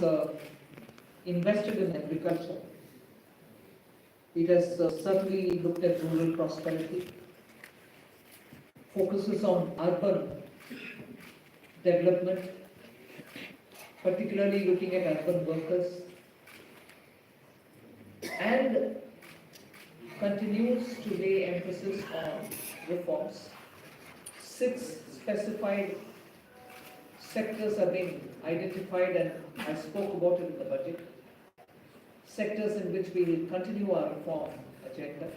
uh, invested in agriculture. It has certainly looked at rural prosperity, focuses on urban development, particularly looking at urban workers, and continues to lay emphasis on reforms. 6 specified sectors are being identified, and I spoke about it in the budget. Sectors in which we will continue our reform agenda.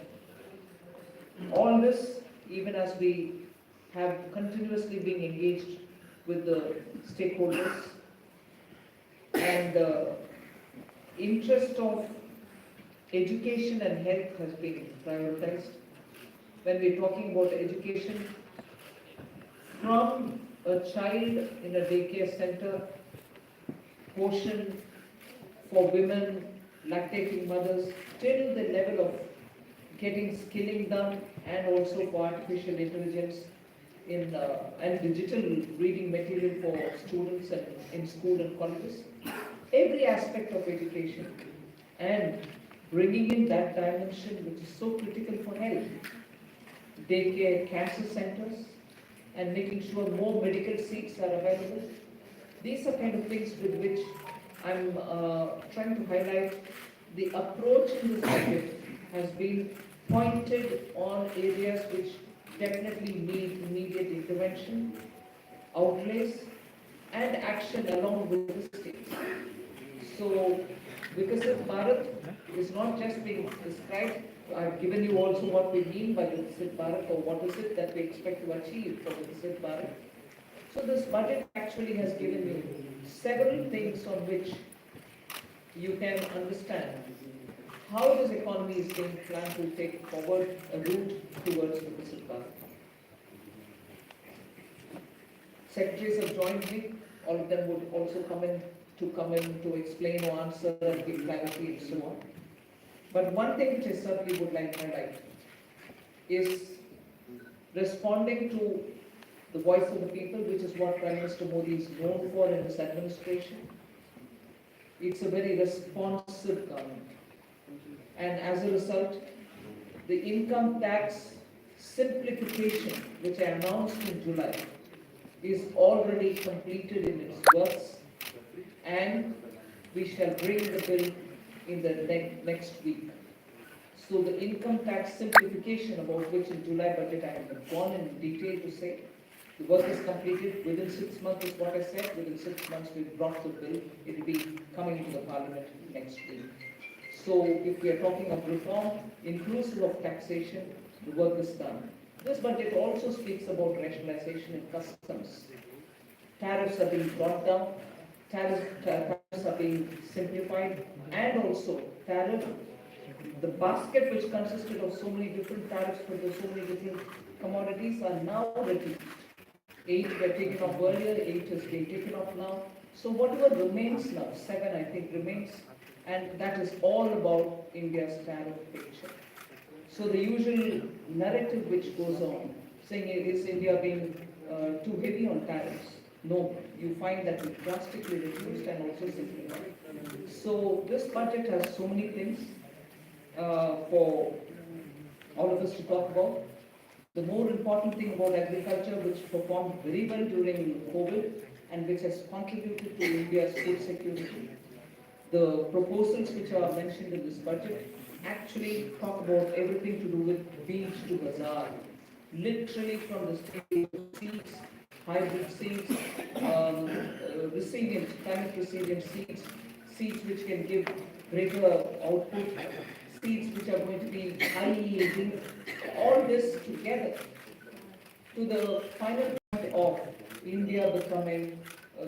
All this, even as we have continuously been engaged with the stakeholders, and the interest of education and health has been prioritized. When we're talking about education, from a child in a daycare center, portion for women, lactating mothers, till the level of getting skilling done, and also for artificial intelligence and digital reading material for students and in school and colleges. Every aspect of education and bringing in that dimension which is so critical for health. Daycare, cancer centers, and making sure more medical seats are available. These are kind of things with which I'm trying to highlight. The approach in this budget has been pointed on areas which definitely need immediate intervention, outlays, and action along with the states. So, Vikasit Bharat is not just being described. I've given you also what we mean by Vikasit Bharat, or what is it that we expect to achieve for Vikasit Bharat. So this budget actually has given you several things on which you can understand how this economy is being planned to take forward a route towards Vikasit Bharat. Secretaries have joined me. All of them would also come in to explain or answer and give clarity and so on. But one thing which I certainly would like to highlight is responding to the voice of the people, which is what Prime Minister Modi is known for in his administration. It's a very responsive government. And as a result, the income tax simplification, which I announced in July, is already completed in its works, and we shall bring the bill in the next week. So the income tax simplification, about which in July budget I have gone in detail to say, the work is completed within 6 months is what I said. Within 6 months we brought the bill. It will be coming into the parliament next week. So if we are talking of reform, inclusive of taxation, the work is done. This budget also speaks about rationalization in customs. Tariffs are being brought down, tariffs are being simplified, and also the basket which consisted of so many different tariffs for so many different commodities are now reduced. 8 were taken off earlier, 8 is being taken off now. So whatever remains now, 7 I think remains, and that is all about India's tariff picture. So the usual narrative which goes on, saying is India being too heavy on tariffs? No, you find that it drastically reduced and also simplified. So this budget has so many things for all of us to talk about. The more important thing about agriculture, which performed very well during COVID and which has contributed to India's food security. The proposals which are mentioned in this budget actually talk about everything to do with beach to bazaar. Literally from the stage of seeds, hybrid seeds, climate resilient seeds, seeds which can give greater output, seeds which are going to be high yielding, all this together to the final point of India becoming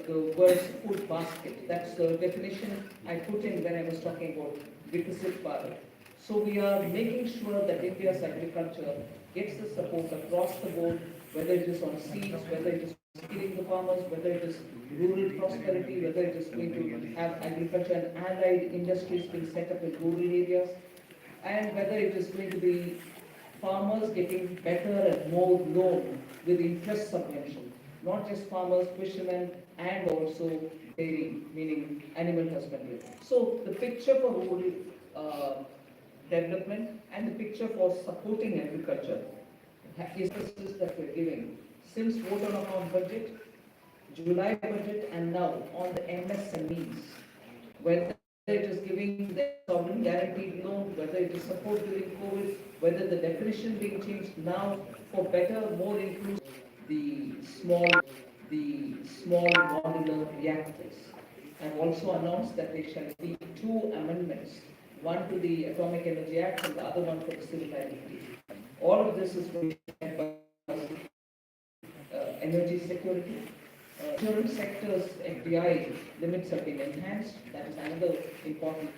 the world's food basket. That's the definition I put in when I was talking about Vikasit Bharat. So we are making sure that India's agriculture gets the support across the board, whether it is on seeds, whether it is skilling the farmers, whether it is rural prosperity, whether it is going to have agriculture and allied industries being set up in rural areas, and whether it is going to be farmers getting better and more loan with interest subvention. Not just farmers, fishermen, and also dairy, meaning animal husbandry. So the picture for rural uh, development and the picture for supporting agriculture is that we're giving since vote on account budget, July budget, and now on the MSMEs, whether it is giving the sovereign guaranteed loan, whether it is support during COVID, whether the definition being changed now for better, more inclusive, the small, the small modular reactors. I've also announced that there shall be two amendments, one to the Atomic Energy Act and the other one for the civil liability. All of this is going to energy security. Insurance sector's FDI limits have been enhanced. That is another important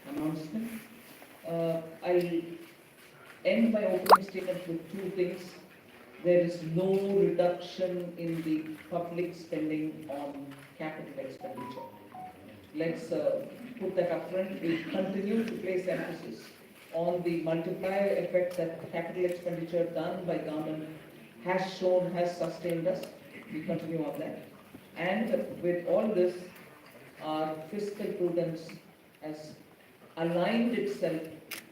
announcement. I'll end my opening statement with two things. There is no reduction in the public spending on capital expenditure. Let's put that up front. We continue to place emphasis on the multiplier effect that capital expenditure done by government has shown, has sustained us. We continue on that. And with all this, our fiscal prudence has aligned itself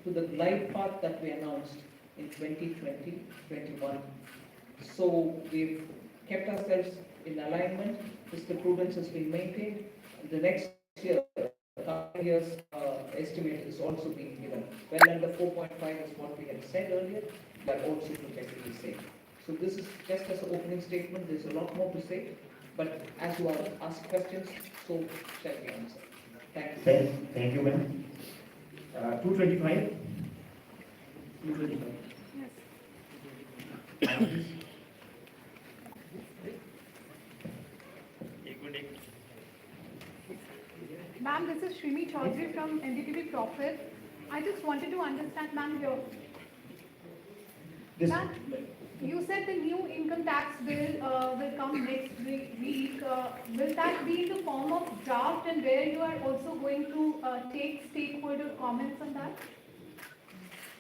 to the glide path that we announced in 2020-21. So we've kept ourselves in alignment. Fiscal prudence has been maintained. The next year, year's estimate is also being given. Well under 4.5 is what we had said earlier, but also projected the same. So this is just as an opening statement. There's a lot more to say, but as you are asked questions, so shall we answer. Thank you. Thank you, ma'am. 225. 225. Yes. Ma'am, this is Shrimi Chaudhary from NDTV Profit. I just wanted to understand, ma'am, ma'am, you said the new income tax bill will come next week. Will that be in the form of draft, and where you are also going to take stakeholder comments on that?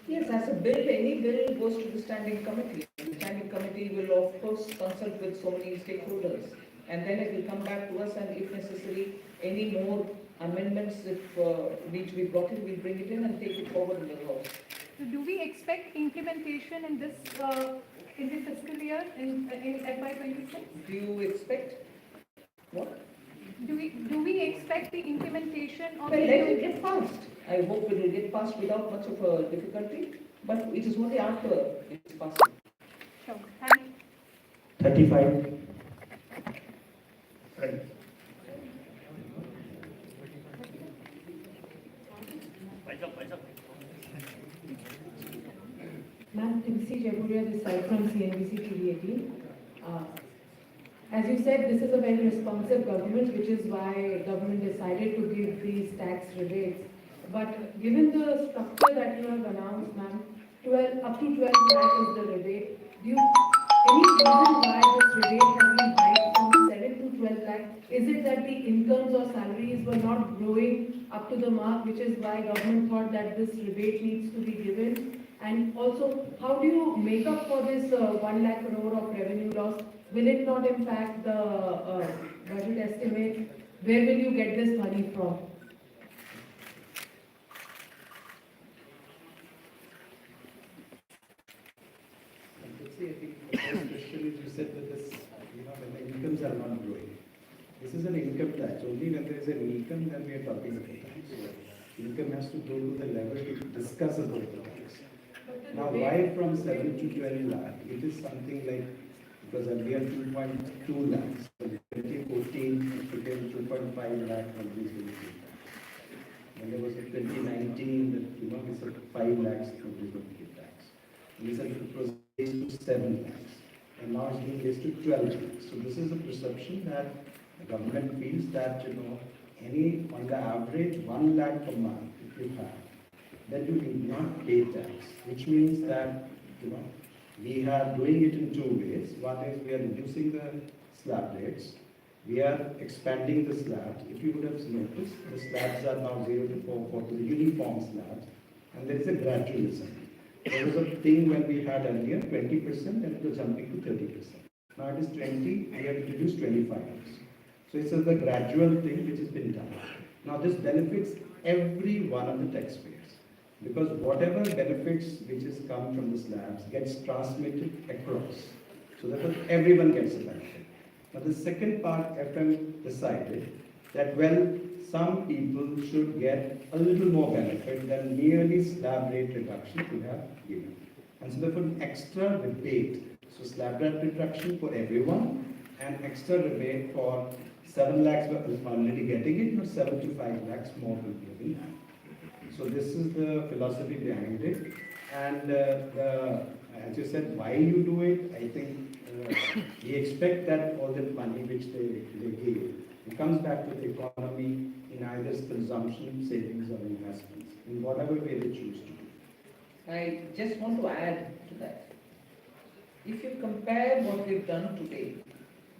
Yes, as a bill, any bill goes to the standing committee. The standing committee will of course consult with so many stakeholders, and then it will come back to us, and if necessary, any more amendments if need to be brought in, we'll bring it in and take it forward in the law. So do we expect implementation in this in the fiscal year in FY26? Do you expect what? Do we expect the implementation of? Well, let it get passed. I hope it will get passed without much of a difficulty, but it is only after it's passed. Sure. Thank you. 35. Right. Ma'am, Timsi Jaguria, this side from CNBC TV 18. As you said, this is a very responsive government, which is why government decided to give these tax rebates. But given the structure that you have announced, ma'am, up to 12 lakh is the rebate. Do you any reason why this rebate has been hiked from 7 to 12 lakh? Is it that the incomes or salaries were not growing up to the mark, which is why government thought that this rebate needs to be given? And also, how do you make up for this 1 lakh crore of revenue loss? Will it not impact the budget estimate? Where will you get this money from? I think the first question is you said that this, when the incomes are not growing. This is an income tax. Only when there is an income, then we are talking about tax. So income has to go to the level to discuss about the tax. Now, why from 7 to 12 lakh? It is something like, because earlier 2.2 lakhs, so 2014 it became 2.5 lakh from these tax. When there was a 2019, that we said 5 lakhs from this tax. We said it was raised to 7 lakhs, and now it's being raised to 12 lakhs. So this is a perception that the government feels that any on the average 1 lakh per month if you have, then you need not pay tax, which means that we are doing it in two ways. One is we are reducing the slab rates. We are expanding the slabs. If you would have noticed, the slabs are now 0 to 4, the uniform slabs, and there is a gradualism. There was a thing when we had earlier 20%, and it was jumping to 30%. Now it is 20. We have introduced 25. So this is the gradual thing which has been done. Now this benefits every one of the taxpayers, because whatever benefits which has come from the slabs gets transmitted across. So that everyone gets a benefit. Now the second part, FM decided that, well, some people should get a little more benefit than merely slab rate reduction could have given. And so therefore an extra rebate. So slab rate reduction for everyone and extra rebate for 7 lakhs were already getting it, or 7 to 5 lakhs more will be given. So this is the philosophy behind it. And as you said, why you do it, I think we expect that all the money which they give, it comes back to the economy in either consumption, savings or investments, in whatever way they choose to do. I just want to add to that. If you compare what we've done today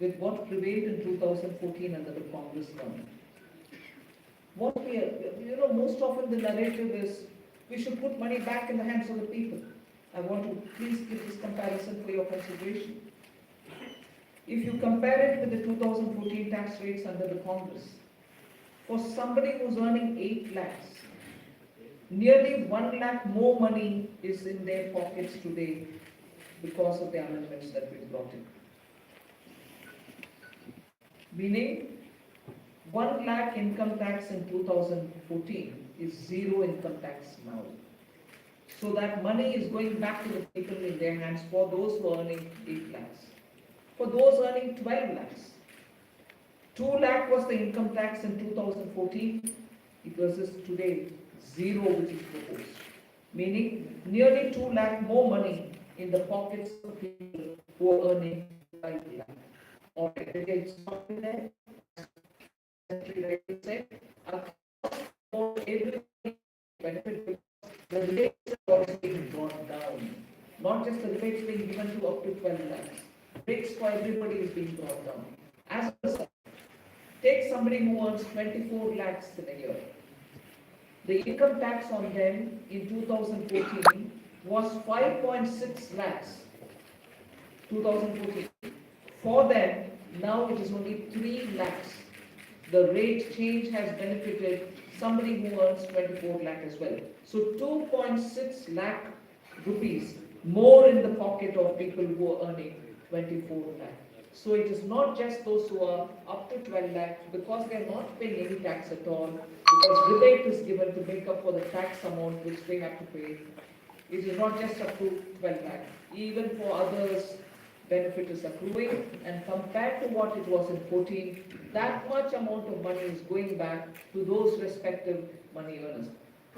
with what prevailed in 2014 under the Congress government, what we are, most often the narrative is we should put money back in the hands of the people. I want to please give this comparison for your consideration. If you compare it with the 2014 tax rates under the Congress, for somebody who's earning 8 lakhs, nearly 1 lakh more money is in their pockets today because of the amendments that we brought in. Meaning, 1 lakh income tax in 2014 is 0 income tax now. So that money is going back to the people in their hands for those who are earning 8 lakhs. For those earning 12 lakhs, 2 lakh was the income tax in 2014, it versus today 0 which is proposed. Meaning nearly 2 lakh more money in the pockets of people who are earning 12 lakh. Or it's not there. Every benefit, the rates are also being brought down. Not just the rates being given to up to 12 lakhs. Rates for everybody is being brought down. As a result, take somebody who earns 24 lakhs in a year. The income tax on them in 2014 was 5.6 lakhs. 2014. For them, now it is only 3 lakhs. The rate change has benefited somebody who earns 24 lakh as well. So 2.6 lakh rupees more in the pocket of people who are earning 24 lakh. So it is not just those who are up to 12 lakh, because they are not paying any tax at all, because rebate is given to make up for the tax amount which they have to pay. It is not just up to 12 lakh. Even for others, benefit is accruing, and compared to what it was in 14, that much amount of money is going back to those respective money earners.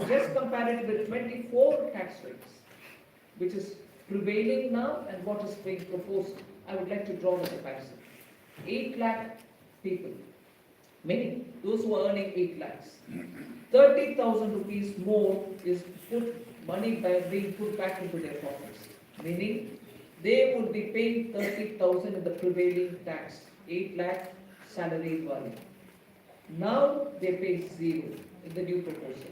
Just compare it with 24 tax rates, which is prevailing now and what is being proposed. I would like to draw the comparison. 8 lakh people, many, those who are earning 8 lakhs. 30,000 rupees more is being put back into their pockets, meaning they would be paying 30,000 in the prevailing tax, 8 lakh salary value. Now they pay 0 in the new proposal.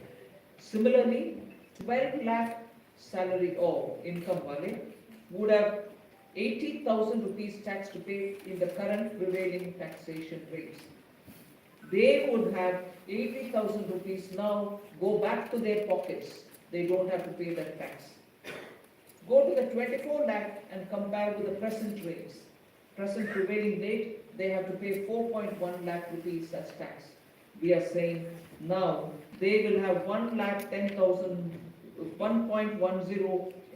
Similarly, 12 lakh salary or income value would have 80,000 rupees tax to pay in the current prevailing taxation rates. They would have 80,000 rupees now go back to their pockets. They don't have to pay that tax. Go to the 24 lakh and compare with the present rates. Present prevailing rate, they have to pay 4.1 lakh rupees as tax. We are saying now they will have 1.10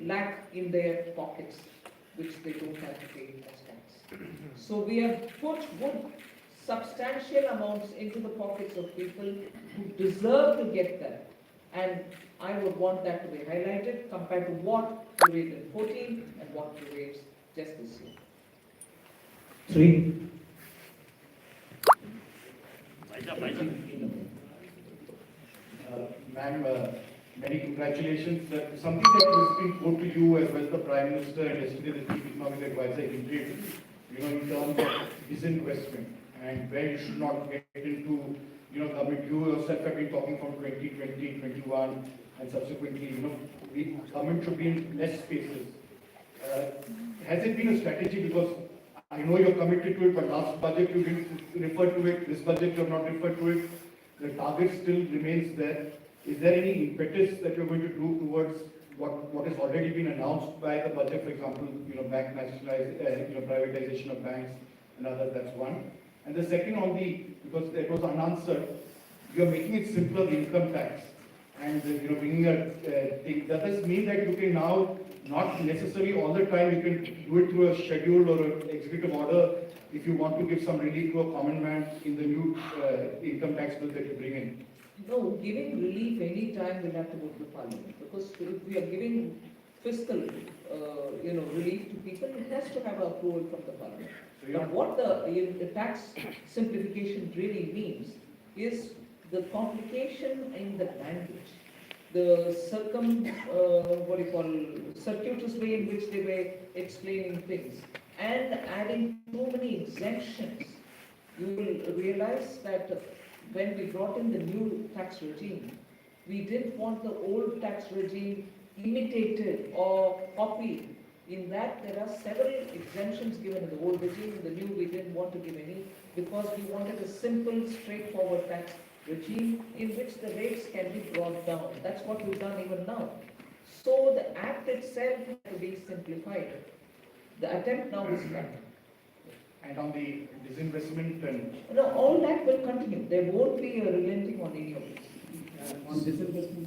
lakh in their pockets, which they don't have to pay as tax. So we have put good substantial amounts into the pockets of people who deserve to get that. And I would want that to be highlighted compared to what prevailed in 14 and what prevails just this year. 3. Ma'am, many congratulations. Something that has been put to you as well as the Prime Minister and yesterday the Chief Economic Advisor hinted, in terms of disinvestment and where you should not get into, government. You yourself have been talking from 2020, 21 and subsequently, government should be in less spaces. Has it been a strategy? Because I know you're committed to it, but last budget you didn't refer to it, this budget you have not referred to it. The target still remains there. Is there any impetus that you're going to do towards what has already been announced by the budget, for example, bank privatization of banks and others, that's one. And the second because it was unanswered, you're making it simpler, the income tax, and, bringing a thing. Does this mean that you can now, not necessarily all the time, you can do it through a schedule or an executive order if you want to give some relief to a common man in the new income tax bill that you bring in? No, giving relief any time will have to go to the parliament, because if we are giving fiscal, relief to people, it has to have approval from the parliament. So But what the tax simplification really means is the complication in the language, the circuitous way in which they were explaining things, and adding too many exemptions. You will realize that when we brought in the new tax regime, we didn't want the old tax regime imitated or copied. In that, there are several exemptions given in the old regime. In the new, we didn't want to give any, because we wanted a simple, straightforward tax regime in which the rates can be brought down. That's what we've done even now. So the act itself had to be simplified. The attempt now is done. And on the disinvestment and No, all that will continue. There won't be a relenting on any of this. On disinvestment,